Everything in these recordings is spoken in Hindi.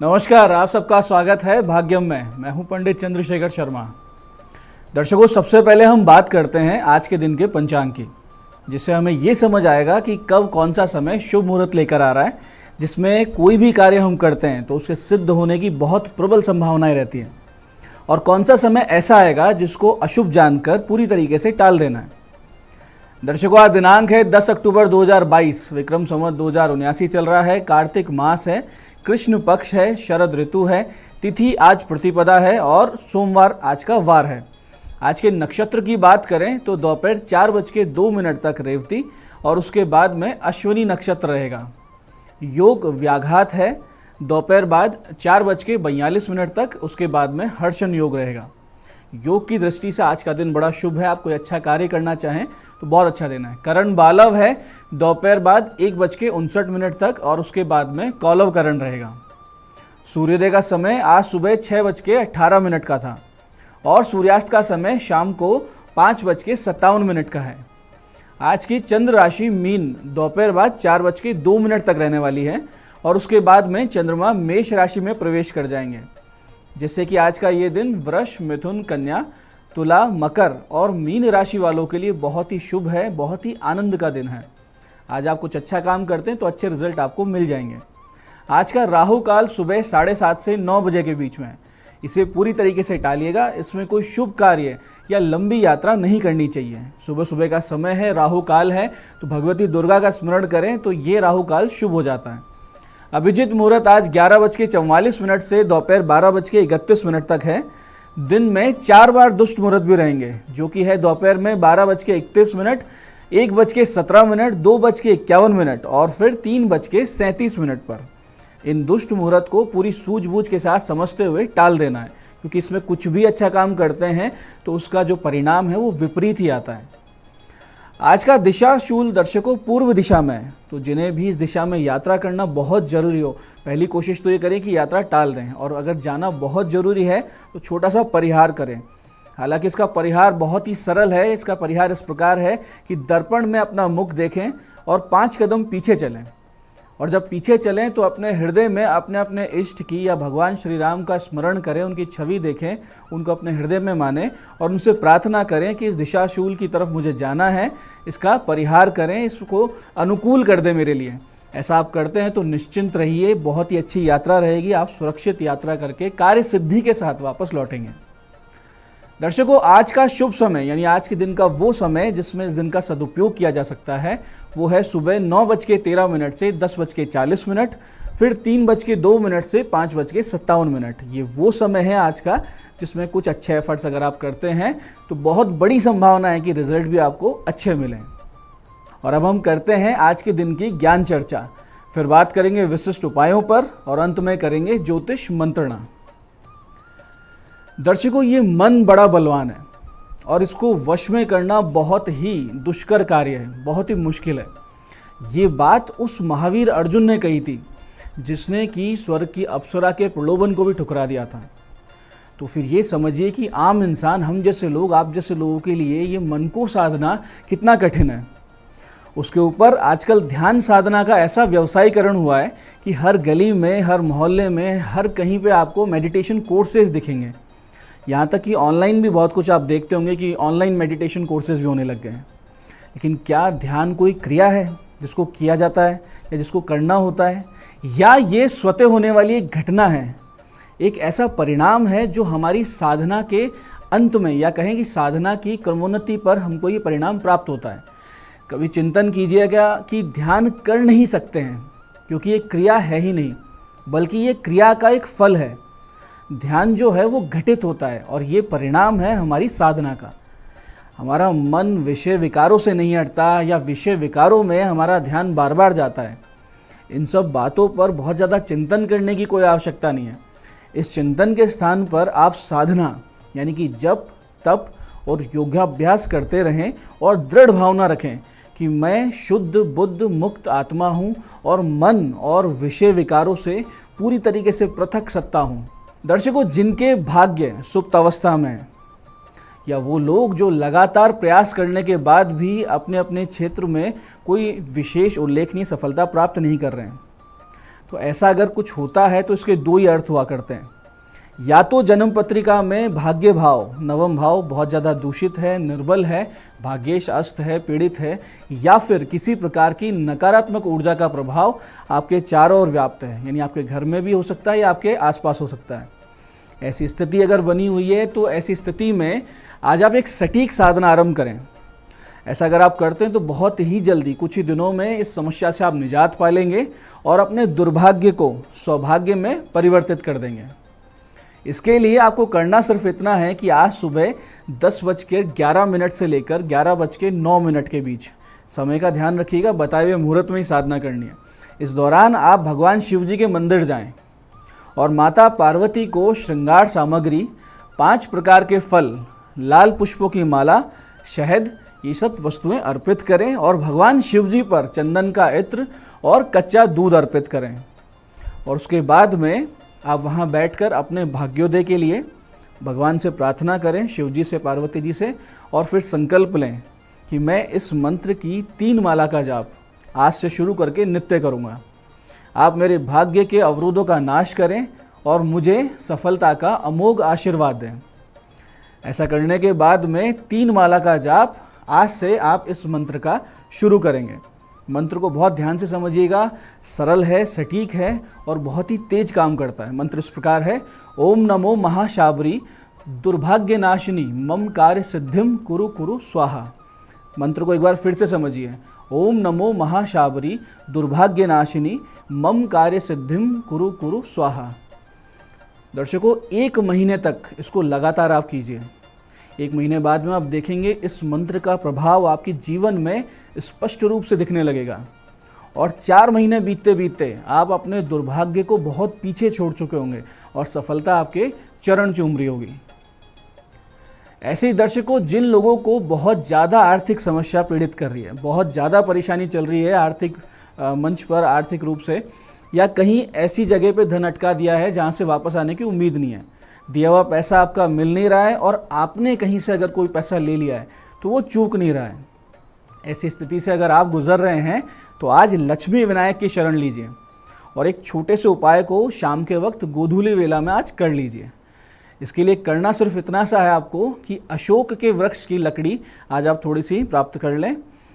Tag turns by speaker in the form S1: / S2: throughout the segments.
S1: नमस्कार, आप सबका स्वागत है भाग्यम में। मैं हूं पंडित चंद्रशेखर शर्मा। दर्शकों, सबसे पहले हम बात करते हैं आज के दिन के पंचांग की, जिससे हमें ये समझ आएगा कि कब कौन सा समय शुभ मुहूर्त लेकर आ रहा है, जिसमें कोई भी कार्य हम करते हैं तो उसके सिद्ध होने की बहुत प्रबल संभावनाएं रहती हैं, और कौन सा समय ऐसा आएगा जिसको अशुभ जानकर पूरी तरीके से टाल देना है। दर्शकों, आज दिनांक है 10 अक्टूबर 2022, विक्रम संवत 2079 चल रहा है। कार्तिक मास है, कृष्ण पक्ष है, शरद ऋतु है, तिथि आज प्रतिपदा है और सोमवार आज का वार है। आज के नक्षत्र की बात करें तो दोपहर 4:02 तक रेवती और उसके बाद में अश्विनी नक्षत्र रहेगा। योग व्याघात है दोपहर बाद 4:42 तक, उसके बाद में हर्षण योग रहेगा। योग की दृष्टि से आज का दिन बड़ा शुभ है। आप कोई अच्छा कार्य करना चाहें तो बहुत अच्छा दिन है। करण बालव है दोपहर बाद 1:59 तक और उसके बाद में कौलव करण रहेगा। सूर्योदय का समय आज सुबह 6:18 का था और सूर्यास्त का समय शाम को 5:57 का है। आज की चंद्र राशि मीन दोपहर बाद 4:02 तक रहने वाली है और उसके बाद में चंद्रमा मेष राशि में प्रवेश कर जाएंगे, जिससे कि आज का ये दिन वृष, मिथुन, कन्या, तुला, मकर और मीन राशि वालों के लिए बहुत ही शुभ है, बहुत ही आनंद का दिन है। आज आप कुछ अच्छा काम करते हैं तो अच्छे रिजल्ट आपको मिल जाएंगे। आज का राहु काल सुबह 7:30 से 9 बजे के बीच में है। इसे पूरी तरीके से टालिएगा। इसमें कोई शुभ कार्य या लंबी यात्रा नहीं करनी चाहिए। सुबह सुबह का समय है, राहु काल है, तो भगवती दुर्गा का स्मरण करें तो ये राहु काल शुभ हो जाता है। अभिजीत मुहूर्त आज 11:44 से दोपहर 12:31 तक है। दिन में 4 बार दुष्ट मुहूर्त भी रहेंगे, जो कि है दोपहर में 12:31, 1:17, 2:51 और फिर 3:37 पर। इन दुष्ट मुहूर्त को पूरी सूझबूझ के साथ समझते हुए टाल देना है, क्योंकि इसमें कुछ भी अच्छा काम करते हैं तो उसका जो परिणाम है वो विपरीत ही आता है। आज का दिशा शूल दर्शकों पूर्व दिशा में है, तो जिन्हें भी इस दिशा में यात्रा करना बहुत ज़रूरी हो, पहली कोशिश तो ये करें कि यात्रा टाल दें, और अगर जाना बहुत ज़रूरी है तो छोटा सा परिहार करें। हालांकि इसका परिहार बहुत ही सरल है। इसका परिहार इस प्रकार है कि दर्पण में अपना मुख देखें और 5 कदम पीछे चलें, और जब पीछे चलें तो अपने हृदय में अपने अपने इष्ट की या भगवान श्री राम का स्मरण करें, उनकी छवि देखें, उनको अपने हृदय में मानें और उनसे प्रार्थना करें कि इस दिशाशूल की तरफ मुझे जाना है, इसका परिहार करें, इसको अनुकूल कर दे मेरे लिए। ऐसा आप करते हैं तो निश्चिंत रहिए, बहुत ही अच्छी यात्रा रहेगी। आप सुरक्षित यात्रा करके कार्य सिद्धि के साथ वापस लौटेंगे। दर्शकों, आज का शुभ समय यानी आज के दिन का वो समय जिसमें इस दिन का सदुपयोग किया जा सकता है वो है सुबह 9:13 से 10:40, फिर 3:02 से 5:57। ये वो समय है आज का जिसमें कुछ अच्छे एफर्ट्स अगर आप करते हैं तो बहुत बड़ी संभावना है कि रिजल्ट भी आपको अच्छे मिलें। और अब हम करते हैं आज के दिन की ज्ञान चर्चा। फिर बात करेंगे विशिष्ट उपायों पर और अंत में करेंगे ज्योतिष मंत्रणा। दर्शकों, ये मन बड़ा बलवान है और इसको वश में करना बहुत ही दुष्कर कार्य है, बहुत ही मुश्किल है। ये बात उस महावीर अर्जुन ने कही थी जिसने कि स्वर्ग की अप्सरा के प्रलोभन को भी ठुकरा दिया था। तो फिर ये समझिए कि आम इंसान, हम जैसे लोग, आप जैसे लोगों के लिए ये मन को साधना कितना कठिन है। उसके ऊपर आजकल ध्यान साधना का ऐसा व्यवसायीकरण हुआ है कि हर गली में, हर मोहल्ले में, हर कहीं पे आपको मेडिटेशन कोर्सेज दिखेंगे। यहाँ तक कि ऑनलाइन भी बहुत कुछ आप देखते होंगे कि ऑनलाइन मेडिटेशन कोर्सेज भी होने लग गए हैं। लेकिन क्या ध्यान कोई क्रिया है जिसको किया जाता है या जिसको करना होता है, या ये स्वतः होने वाली एक घटना है, एक ऐसा परिणाम है जो हमारी साधना के अंत में, या कहें कि साधना की क्रमोन्नति पर हमको ये परिणाम प्राप्त होता है। कभी चिंतन कीजिएगा कि ध्यान कर नहीं सकते हैं क्योंकि ये क्रिया है ही नहीं, बल्कि ये क्रिया का एक फल है। ध्यान जो है वो घटित होता है और ये परिणाम है हमारी साधना का। हमारा मन विषय विकारों से नहीं हटता या विषय विकारों में हमारा ध्यान बार बार जाता है। इन सब बातों पर बहुत ज़्यादा चिंतन करने की कोई आवश्यकता नहीं है। इस चिंतन के स्थान पर आप साधना यानी कि जप, तप और योगाभ्यास करते रहें और दृढ़ भावना रखें कि मैं शुद्ध बुद्ध मुक्त आत्मा हूँ और मन और विषय विकारों से पूरी तरीके से पृथक सत्ता हूँ। दर्शकों, जिनके भाग्य सुप्त अवस्था में है, या वो लोग जो लगातार प्रयास करने के बाद भी अपने अपने क्षेत्र में कोई विशेष उल्लेखनीय सफलता प्राप्त नहीं कर रहे हैं, तो ऐसा अगर कुछ होता है तो इसके दो ही अर्थ हुआ करते हैं, या तो जन्म पत्रिका में भाग्य भाव, नवम भाव बहुत ज़्यादा दूषित है, निर्बल है, भाग्येश अस्त है, पीड़ित है, या फिर किसी प्रकार की नकारात्मक ऊर्जा का प्रभाव आपके चारों ओर व्याप्त है, यानी आपके घर में भी हो सकता है या आपके आसपास हो सकता है। ऐसी स्थिति अगर बनी हुई है तो ऐसी स्थिति में आज आप एक सटीक साधना आरंभ करें। ऐसा अगर आप करते हैं तो बहुत ही जल्दी कुछ ही दिनों में इस समस्या से आप निजात पा लेंगे और अपने दुर्भाग्य को सौभाग्य में परिवर्तित कर देंगे। इसके लिए आपको करना सिर्फ इतना है कि आज सुबह 10:11 से लेकर 11:09 के बीच समय का ध्यान रखिएगा, बताए हुए मुहूर्त में ही साधना करनी है। इस दौरान आप भगवान शिव जी के मंदिर जाएं और माता पार्वती को श्रृंगार सामग्री, 5 प्रकार के फल, लाल पुष्पों की माला, शहद, ये सब वस्तुएं अर्पित करें और भगवान शिव जी पर चंदन का इत्र और कच्चा दूध अर्पित करें। और उसके बाद में आप वहाँ बैठकर अपने भाग्योदय के लिए भगवान से प्रार्थना करें, शिव जी से, पार्वती जी से, और फिर संकल्प लें कि मैं इस मंत्र की 3 माला का जाप आज से शुरू करके नित्य करूँगा। आप मेरे भाग्य के अवरोधों का नाश करें और मुझे सफलता का अमोघ आशीर्वाद दें। ऐसा करने के बाद में 3 माला का जाप आज से आप इस मंत्र का शुरू करेंगे। मंत्र को बहुत ध्यान से समझिएगा, सरल है, सटीक है और बहुत ही तेज काम करता है। मंत्र इस प्रकार है, ओम नमो महाशाबरी दुर्भाग्य नाशिनी मम कार्य सिद्धिम कुरु कुरु स्वाहा। मंत्र को एक बार फिर से समझिए, ओम नमो महाशाबरी दुर्भाग्य नाशिनी मम कार्य सिद्धिम कुरु कुरु स्वाहा। दर्शकों, 1 महीने तक इसको लगातार आप कीजिए। 1 महीने बाद में आप देखेंगे इस मंत्र का प्रभाव आपके जीवन में स्पष्ट रूप से दिखने लगेगा और 4 महीने बीतते बीतते आप अपने दुर्भाग्य को बहुत पीछे छोड़ चुके होंगे और सफलता आपके चरण चूम रही होगी। ऐसे ही दर्शकों, जिन लोगों को बहुत ज़्यादा आर्थिक समस्या पीड़ित कर रही है, बहुत ज़्यादा परेशानी चल रही है आर्थिक मंच पर, आर्थिक रूप से, या कहीं ऐसी जगह पे धन अटका दिया है जहाँ से वापस आने की उम्मीद नहीं है, दिया हुआ पैसा आपका मिल नहीं रहा है और आपने कहीं से अगर कोई पैसा ले लिया है तो वो चूक नहीं रहा है, ऐसी स्थिति से अगर आप गुजर रहे हैं तो आज लक्ष्मी विनायक की शरण लीजिए और एक छोटे से उपाय को शाम के वक्त गोधूली वेला में आज कर लीजिए। इसके लिए करना सिर्फ इतना सा है आपको कि अशोक के वृक्ष की लकड़ी आज आप थोड़ी सी प्राप्त कर लें,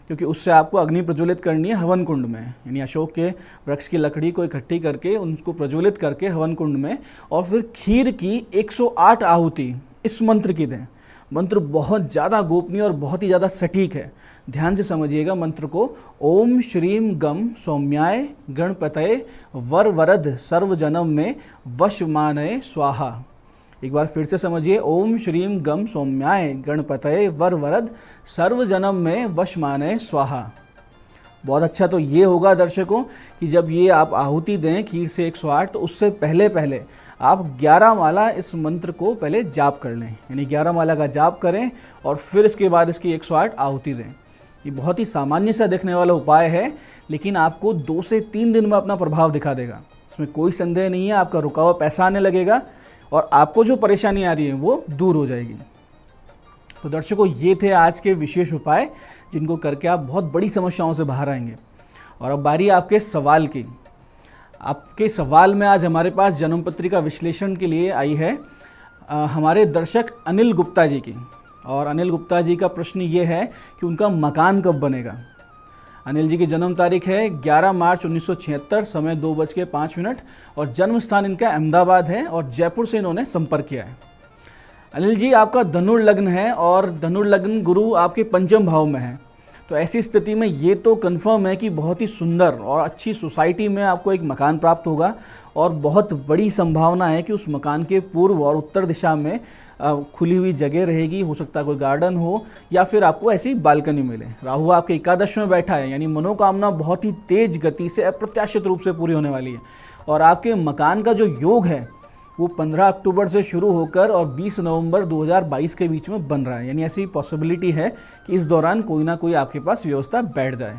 S1: क्योंकि उससे आपको अग्नि प्रज्वलित करनी है हवन कुंड में, यानी अशोक के वृक्ष की लकड़ी को इकट्ठी करके उनको प्रज्वलित करके हवन कुंड में, और फिर खीर की 108 आहुति इस मंत्र की दें। मंत्र बहुत ज़्यादा गोपनीय और बहुत ही ज़्यादा सटीक है, ध्यान से समझिएगा मंत्र को। ओम श्रीम गम सौम्याय गणपतये वर वरद सर्व जन्म में वशमानय स्वाहा। एक बार फिर से समझिए, ओम श्रीम गम सौम्याय गणपतये वर वरद सर्व जन्म में वशमानय स्वाहा। बहुत अच्छा तो ये होगा दर्शकों कि जब ये आप आहुति दें खीर से 108, तो उससे पहले पहले आप 11 माला इस मंत्र को पहले जाप कर लें, यानी 11 माला का जाप करें और फिर इसके बाद इसकी 108 आहुति दें। ये बहुत ही सामान्य सा दिखने वाला उपाय है, लेकिन आपको 2 से 3 दिन में अपना प्रभाव दिखा देगा, इसमें कोई संदेह नहीं है। आपका रुका हुआ पैसा आने लगेगा और आपको जो परेशानी आ रही है वो दूर हो जाएगी। तो दर्शकों, ये थे आज के विशेष उपाय जिनको करके आप बहुत बड़ी समस्याओं से बाहर आएंगे। और अब बारी आपके सवाल की। आपके सवाल में आज हमारे पास जन्म पत्रिका विश्लेषण के लिए आई है हमारे दर्शक अनिल गुप्ता जी की। और अनिल गुप्ता जी का प्रश्न ये है कि उनका मकान कब बनेगा। अनिल जी की जन्म तारीख है 11 मार्च 1976, समय 2:05 और जन्म स्थान इनका अहमदाबाद है और जयपुर से इन्होंने संपर्क किया है। अनिल जी, आपका धनुर्लग्न है और धनुर्लग्न गुरु आपके 5वें भाव में है, तो ऐसी स्थिति में ये तो कन्फर्म है कि बहुत ही सुंदर और अच्छी सोसाइटी में आपको एक मकान प्राप्त होगा और बहुत बड़ी संभावना है कि उस मकान के पूर्व और उत्तर दिशा में खुली हुई जगह रहेगी, हो सकता है कोई गार्डन हो या फिर आपको ऐसी बालकनी मिले। राहु आपके एकादश में बैठा है, यानी मनोकामना बहुत ही तेज गति से अप्रत्याशित रूप से पूरी होने वाली है। और आपके मकान का जो योग है वो 15 अक्टूबर से शुरू होकर और 20 नवंबर 2022 के बीच में बन रहा है, यानी ऐसी पॉसिबिलिटी है कि इस दौरान कोई ना कोई आपके पास व्यवस्था बैठ जाए।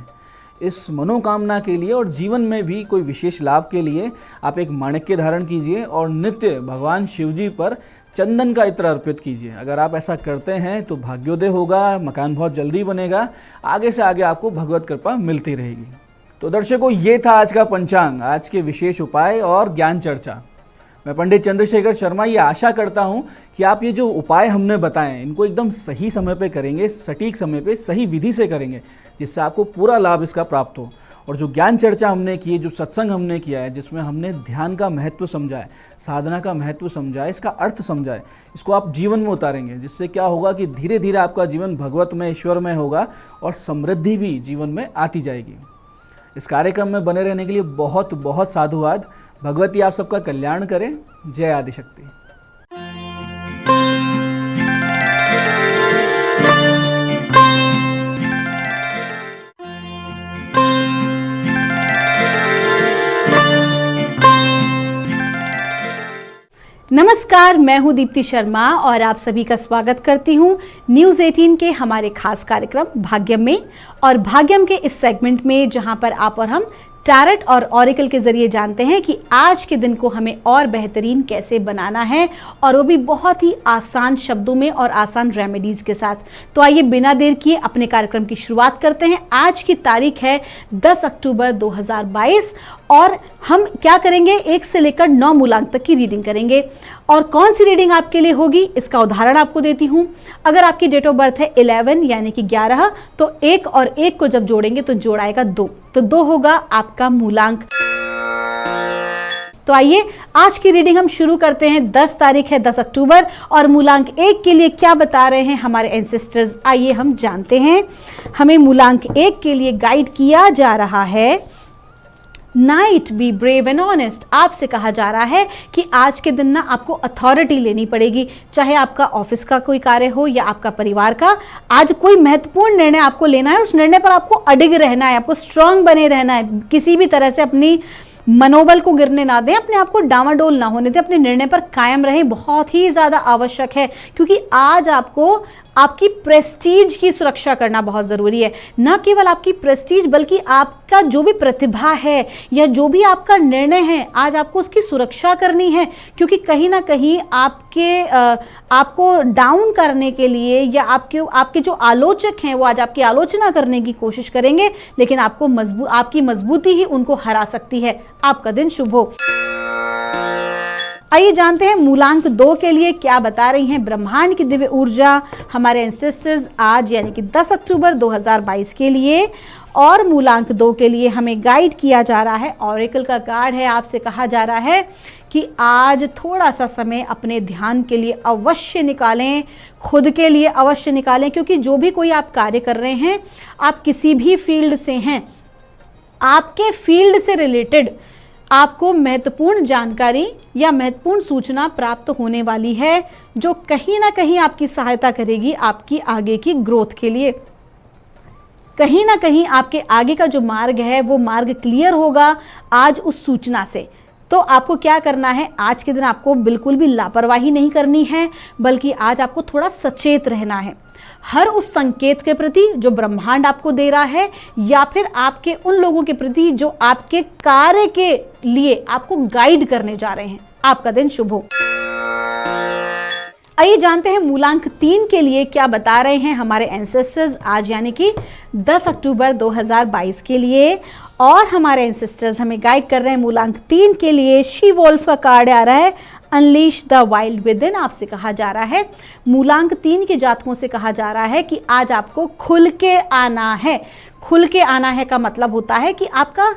S1: इस मनोकामना के लिए और जीवन में भी कोई विशेष लाभ के लिए आप एक माणिक्य धारण कीजिए और नित्य भगवान शिव जी पर चंदन का इत्र अर्पित कीजिए। अगर आप ऐसा करते हैं तो भाग्योदय होगा, मकान बहुत जल्दी बनेगा, आगे से आगे आपको भगवत कृपा मिलती रहेगी। तो दर्शकों, ये था आज का पंचांग, आज के विशेष उपाय और ज्ञान चर्चा। मैं पंडित चंद्रशेखर शर्मा ये आशा करता हूँ कि आप ये जो उपाय हमने बताए इनको एकदम सही समय पे करेंगे, सटीक समय पे सही विधि से करेंगे, जिससे आपको पूरा लाभ इसका प्राप्त हो। और जो ज्ञान चर्चा हमने की है, जो सत्संग हमने किया है, जिसमें हमने ध्यान का महत्व समझा है, साधना का महत्व समझा है, इसका अर्थ समझा है, इसको आप जीवन में उतारेंगे, जिससे क्या होगा कि धीरे धीरे आपका जीवन भगवत में, ईश्वर में होगा और समृद्धि भी जीवन में आती जाएगी। इस कार्यक्रम में बने रहने के लिए बहुत बहुत साधुवाद। भगवती आप सबका कल्याण करें। जय आदिशक्ति।
S2: नमस्कार, मैं हूं दीप्ति शर्मा और आप सभी का स्वागत करती हूं न्यूज़ 18 के हमारे खास कार्यक्रम भाग्यम में। और भाग्यम के इस सेगमेंट में जहां पर आप और हम टैरेट और ऑरिकल के जरिए जानते हैं कि आज के दिन को हमें और बेहतरीन कैसे बनाना है, और वो भी बहुत ही आसान शब्दों में और आसान रेमेडीज के साथ। तो आइए बिना देर किए अपने कार्यक्रम की शुरुआत करते हैं। आज की तारीख है 10 अक्टूबर 2022 और हम क्या करेंगे, 1 से लेकर 9 मूलांक तक की रीडिंग करेंगे। और कौन सी रीडिंग आपके लिए होगी, इसका उदाहरण आपको देती हूं। अगर आपकी डेट ऑफ बर्थ है 11 यानी कि 11, तो 1 और 1 को जब जोड़ेंगे तो जोड़ाएगा 2, तो 2 होगा आपका मूलांक। तो आइए आज की रीडिंग हम शुरू करते हैं। 10 तारीख है 10 अक्टूबर और मूलांक 1 के लिए क्या बता रहे हैं हमारे एंसेस्टर्स, आइए हम जानते हैं। हमें मूलांक 1 के लिए गाइड किया जा रहा है, night be brave and honest. आपसे कहा जा रहा है कि आज के दिन ना आपको अथॉरिटी लेनी पड़ेगी, चाहे आपका ऑफिस का कोई कार्य हो या आपका परिवार का। आज कोई महत्वपूर्ण निर्णय आपको लेना है, उस निर्णय पर आपको अडिग रहना है, आपको स्ट्रांग बने रहना है। किसी भी तरह से अपनी मनोबल को गिरने ना दें, अपने आप को डामाडोल ना होने दें, अपने निर्णय पर कायम रहें। बहुत ही ज़्यादा आवश्यक है, क्योंकि आज आपको आपकी प्रेस्टीज की सुरक्षा करना बहुत ज़रूरी है। न केवल आपकी प्रेस्टीज, बल्कि आपका जो भी प्रतिभा है या जो भी आपका निर्णय है, आज आपको उसकी सुरक्षा करनी है। क्योंकि कहीं ना कहीं आपको डाउन करने के लिए या आपके जो आलोचक हैं वो आज आपकी आलोचना करने की कोशिश करेंगे, लेकिन आपकी मजबूती ही उनको हरा सकती है। आपका दिन शुभ हो। आइए जानते हैं मूलांक 2 के लिए क्या बता रही हैं ब्रह्मांड की दिव्य ऊर्जा हमारे एंसेस्टर्स आज यानी कि 10 अक्टूबर 2022 के लिए। और मूलांक 2 के लिए हमें गाइड किया जा रहा है, ऑरेकल का कार्ड है। आपसे कहा जा रहा है कि आज थोड़ा सा समय अपने ध्यान के लिए अवश्य निकालें, खुद के लिए अवश्य निकालें, क्योंकि जो भी कोई आप कार्य कर रहे हैं, आप किसी भी फील्ड से हैं, आपके फील्ड से रिलेटेड आपको महत्वपूर्ण जानकारी या महत्वपूर्ण सूचना प्राप्त होने वाली है, जो कहीं ना कहीं आपकी सहायता करेगी आपकी आगे की ग्रोथ के लिए। कहीं ना कहीं आपके आगे का जो मार्ग है वो मार्ग क्लियर होगा आज उस सूचना से। तो आपको क्या करना है, आज के दिन आपको बिल्कुल भी लापरवाही नहीं करनी है, बल्कि आज आपको थोड़ा सचेत रहना है हर उस संकेत के प्रति जो ब्रह्मांड आपको दे रहा है, या फिर आपके उन लोगों के प्रति जो आपके कार्य के लिए आपको गाइड करने जा रहे हैं। आपका दिन शुभ हो। आइए जानते हैं मूलांक 3 के लिए क्या बता रहे हैं हमारे एंसेस्टर्स आज यानी कि 10 अक्टूबर 2022 के लिए। और हमारे एंसेस्टर्स हमें गाइड कर रहे हैं मूलांक 3 के लिए। शी वोल्फ का कार्ड आ रहा है, unleash the wild with in. आपसे कहा जा रहा है, मूलांक 3 के जातकों से कहा जा रहा है कि आज आपको खुल के आना है। खुल के आना है का मतलब होता है कि आपका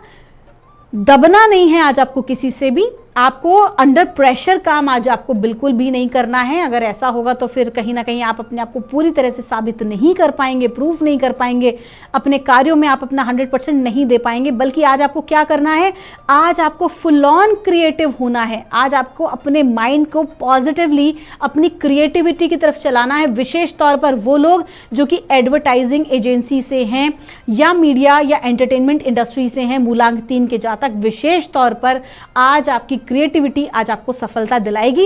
S2: दबना नहीं है आज आपको किसी से भी, आपको अंडर प्रेशर काम आज आपको बिल्कुल भी नहीं करना है। अगर ऐसा होगा तो फिर कहीं ना कहीं आप अपने आप को पूरी तरह से साबित नहीं कर पाएंगे, प्रूफ नहीं कर पाएंगे, अपने कार्यों में आप अपना 100% नहीं दे पाएंगे। बल्कि आज आपको क्या करना है, आज आपको फुल ऑन क्रिएटिव होना है। आज आपको अपने माइंड को पॉजिटिवली अपनी क्रिएटिविटी की तरफ चलाना है। विशेष तौर पर वो लोग जो कि एडवर्टाइजिंग एजेंसी से हैं या मीडिया या एंटरटेनमेंट इंडस्ट्री से हैं, मूलांक 3 के जातक विशेष तौर पर आज आपकी क्रिएटिविटी आज आपको सफलता दिलाएगी।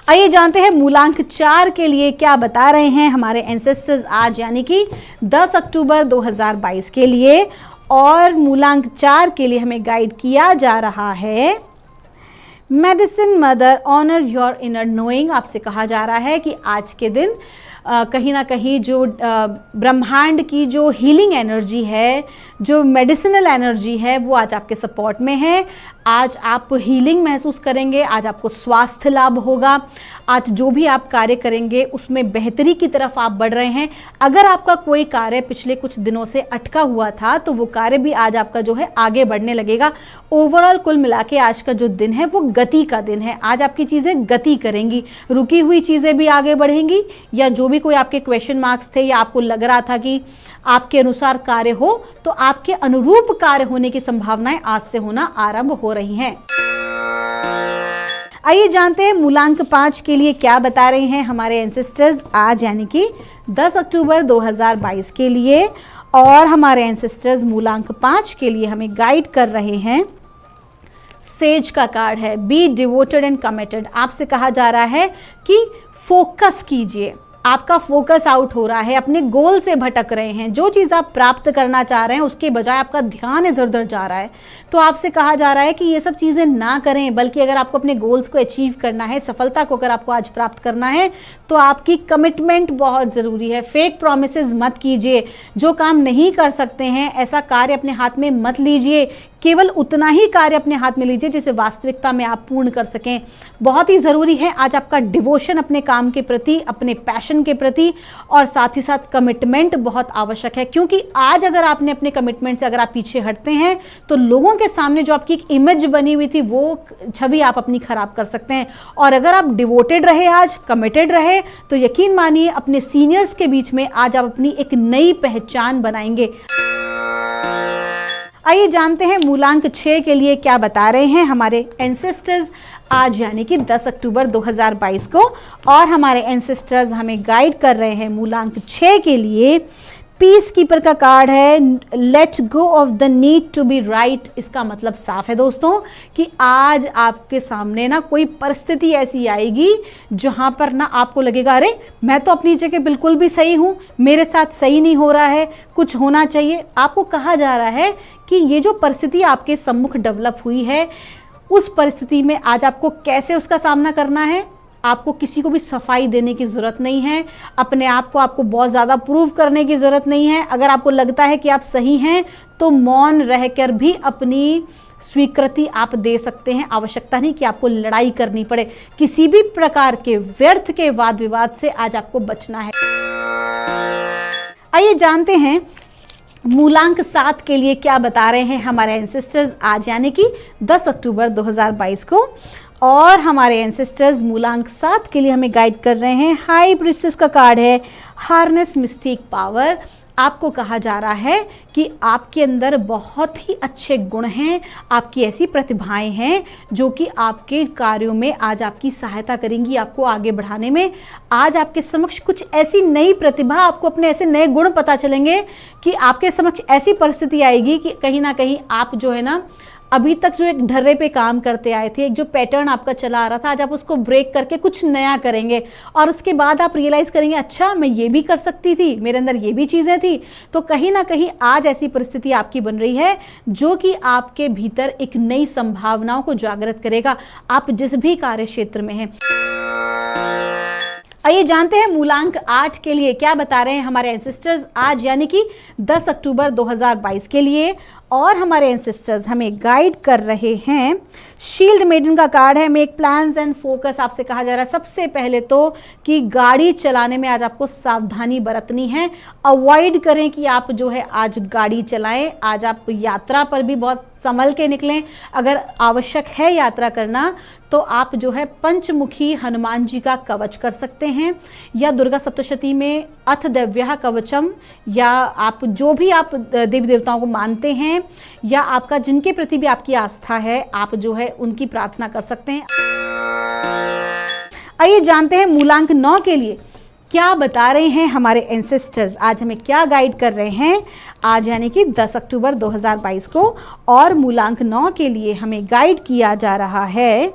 S2: आइए जानते हैं मूलांक 4 के लिए क्या बता रहे हैं हमारे एंसेस्टर्स आज यानी कि 10 अक्टूबर 2022 के लिए। और मूलांक 4 के लिए हमें गाइड किया जा रहा है, medicine mother honour your inner knowing. आपसे कहा जा रहा है कि आज के दिन कहीं ना कहीं जो ब्रह्मांड की जो हीलिंग एनर्जी है, जो मेडिसिनल एनर्जी है, वो आज आपके सपोर्ट में है। आज आप हीलिंग महसूस करेंगे, आज आपको स्वास्थ्य लाभ होगा, आज जो भी आप कार्य करेंगे उसमें बेहतरी की तरफ आप बढ़ रहे हैं। अगर आपका कोई कार्य पिछले कुछ दिनों से अटका हुआ था तो वो कार्य भी आज आपका जो है आगे बढ़ने लगेगा। ओवरऑल कुल मिला के आज का जो दिन है वो गति का दिन है। आज आपकी चीज़ें गति करेंगी, रुकी हुई चीज़ें भी आगे बढ़ेंगी, या जो भी कोई आपके क्वेश्चन मार्क्स थे या आपको लग रहा था कि आपके अनुसार कार्य हो, तो आपके अनुरूप कार्य होने की संभावनाएं आज से होना आरंभ हो रही हैं। आइए जानते हैं मूलांक 5 के लिए क्या बता रहे हैं हमारे एंसेस्टर्स आज, यानी कि 10 अक्टूबर 2022 के लिए। और हमारे एंसेस्टर्स मूलांक 5 के लिए हमें गाइड कर रहे हैं। सेज का कार्ड है, बी डिवोटेड एंड कमिटेड। आपसे कहा जा रहा है कि फोकस कीजिए। आपका फोकस आउट हो रहा है, अपने गोल से भटक रहे हैं। जो चीज़ आप प्राप्त करना चाह रहे हैं उसके बजाय आपका ध्यान इधर उधर जा रहा है। तो आपसे कहा जा रहा है कि ये सब चीज़ें ना करें, बल्कि अगर आपको अपने गोल्स को अचीव करना है, सफलता को अगर आपको आज प्राप्त करना है, तो आपकी कमिटमेंट बहुत ज़रूरी है। फेक प्रोमिसेस मत कीजिए। जो काम नहीं कर सकते हैं ऐसा कार्य अपने हाथ में मत लीजिए। केवल उतना ही कार्य अपने हाथ में लीजिए जिसे वास्तविकता में आप पूर्ण कर सकें। बहुत ही ज़रूरी है आज आपका डिवोशन अपने काम के प्रति, अपने पैशन के प्रति, और साथ ही साथ कमिटमेंट बहुत आवश्यक है। क्योंकि आज अगर आपने अपने कमिटमेंट से अगर आप पीछे हटते हैं तो लोगों के सामने जो आपकी एक इमेज बनी हुई थी वो छवि आप अपनी खराब कर सकते हैं। और अगर आप डिवोटेड रहे, आज कमिटेड रहे, तो यकीन मानिए अपने सीनियर्स के बीच में आज आप अपनी एक नई पहचान बनाएंगे। आइए जानते हैं मूलांक 6 के लिए क्या बता रहे हैं हमारे एंसेस्टर्स आज, यानी कि 10 अक्टूबर 2022 को। और हमारे एंसेस्टर्स हमें गाइड कर रहे हैं मूलांक 6 के लिए। पीस कीपर का कार्ड है, let go of the need to be right. इसका मतलब साफ है दोस्तों कि आज आपके सामने ना कोई परिस्थिति ऐसी आएगी जहां पर ना आपको लगेगा अरे मैं तो अपनी जगह बिल्कुल भी सही हूं, मेरे साथ सही नहीं हो रहा है, कुछ होना चाहिए। आपको कहा जा रहा है कि ये जो परिस्थिति आपके सम्मुख डेवलप हुई है, उस परिस्थिति में आज आपको कैसे उसका सामना करना है। आपको किसी को भी सफाई देने की ज़रूरत नहीं है, अपने आप को आपको बहुत ज़्यादा प्रूव करने की ज़रूरत नहीं है। अगर आपको लगता है कि आप सही हैं तो मौन रहकर भी अपनी स्वीकृति आप दे सकते हैं। आवश्यकता नहीं कि आपको लड़ाई करनी पड़े। किसी भी प्रकार के व्यर्थ के वाद विवाद से आज आपको बचना है। आइए जानते हैं मूलांक 7 के लिए क्या बता रहे हैं हमारे एंसेस्टर्स आज, यानी कि 10 अक्टूबर 2022 को। और हमारे एंसेस्टर्स मूलांक 7 के लिए हमें गाइड कर रहे हैं। हाई प्रिंसेस का कार्ड है, हार्नेस मिस्टिक पावर। आपको कहा जा रहा है कि आपके अंदर बहुत ही अच्छे गुण हैं, आपकी ऐसी प्रतिभाएं हैं जो कि आपके कार्यों में आज आपकी सहायता करेंगी, आपको आगे बढ़ाने में। आज आपके समक्ष कुछ ऐसी नई प्रतिभा, आपको अपने ऐसे नए गुण पता चलेंगे कि आपके समक्ष ऐसी परिस्थिति आएगी कि कहीं ना कहीं आप जो है ना अभी तक जो एक ढर्रे पे काम करते आए थे, एक जो पैटर्न आपका चला आ रहा था, आज आप उसको ब्रेक करके कुछ नया करेंगे। और उसके बाद आप रियलाइज़ करेंगे अच्छा मैं ये भी कर सकती थी, मेरे अंदर ये भी चीज़ें थी। तो कहीं ना कहीं आज ऐसी परिस्थिति आपकी बन रही है जो कि आपके भीतर एक नई संभावनाओं को जागृत करेगा, आप जिस भी कार्य क्षेत्र में हैं। आइए जानते हैं मूलांक 8 के लिए क्या बता रहे हैं हमारे एंसेस्टर्स आज, यानी कि 10 अक्टूबर 2022 के लिए। और हमारे एंसेस्टर्स हमें गाइड कर रहे हैं। शील्ड मेडन का कार्ड है, मेक प्लान्स एंड फोकस। आपसे कहा जा रहा है सबसे पहले तो कि गाड़ी चलाने में आज आपको सावधानी बरतनी है। अवॉइड करें कि आप जो है आज गाड़ी चलाएं। आज आप यात्रा पर भी बहुत संभल के निकलें। अगर आवश्यक है यात्रा करना तो आप जो है पंचमुखी हनुमान जी का कवच कर सकते हैं, या दुर्गा सप्तशती में अथ दिव्या कवचम, या आप जो भी आप देवी देवताओं को मानते हैं या आपका जिनके प्रति भी आपकी आस्था है, आप जो है उनकी प्रार्थना कर सकते हैं। आइए जानते हैं मूलांक 9 के लिए क्या बता रहे हैं हमारे एंसेस्टर्स आज, हमें क्या गाइड कर रहे हैं आज, यानी कि 10 अक्टूबर 2022 को। और मूलांक 9 के लिए हमें गाइड किया जा रहा है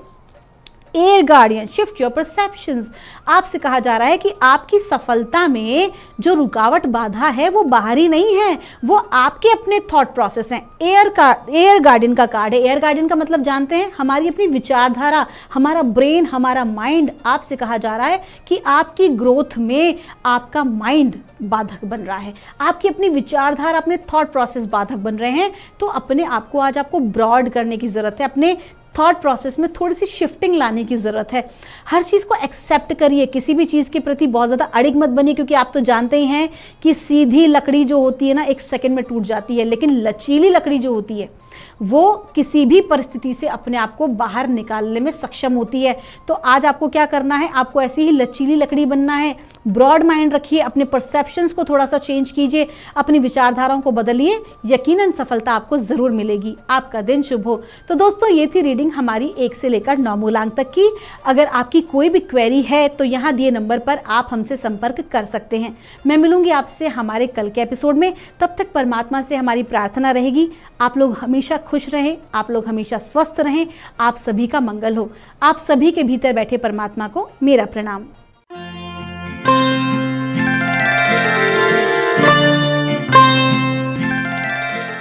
S2: air guardian, shift your perceptions. आपसे कहा जा रहा है कि आपकी सफलता में जो रुकावट बाधा है वो बाहरी नहीं है, वो आपके अपने थॉट प्रोसेस हैं। एयर गार्डियन का कार्ड है। एयर गार्डियन का मतलब जानते हैं, हमारी अपनी विचारधारा, हमारा ब्रेन, हमारा माइंड। आपसे कहा जा रहा है कि आपकी ग्रोथ में आपका माइंड बाधक बन रहा है, आपकी अपनी विचारधारा, अपने थॉट प्रोसेस बाधक बन रहे हैं। तो अपने आप को आज आपको ब्रॉड करने की ज़रूरत है, अपने थॉट प्रोसेस में थोड़ी सी शिफ्टिंग लाने की ज़रूरत है। हर चीज़ को एक्सेप्ट करिए, किसी भी चीज़ के प्रति बहुत ज़्यादा अड़िग मत बनिए, क्योंकि आप तो जानते ही हैं कि सीधी लकड़ी जो होती है ना, 1 सेकंड में टूट जाती है, लेकिन लचीली लकड़ी जो होती है वो किसी भी परिस्थिति से अपने आप को बाहर निकालने में सक्षम होती है। तो आज आपको क्या करना है, आपको ऐसी ही लचीली लकड़ी बनना है। ब्रॉड माइंड रखिए, अपने परसेप्शंस को थोड़ा सा चेंज कीजिए, अपनी विचारधाराओं को बदलिए, यकीनन सफलता आपको ज़रूर मिलेगी। आपका दिन शुभ हो। तो दोस्तों, ये थी रीडिंग हमारी 1 से लेकर 9 मूलांक तक की। अगर आपकी कोई भी क्वेरी है तो यहाँ दिए नंबर पर आप हमसे संपर्क कर सकते हैं। मैं मिलूंगी आपसे हमारे कल के एपिसोड में। तब तक परमात्मा से हमारी प्रार्थना रहेगी, आप लोग हमेशा खुश रहें, आप लोग हमेशा स्वस्थ रहें, आप सभी का मंगल हो। आप सभी के भीतर बैठे परमात्मा को मेरा प्रणाम।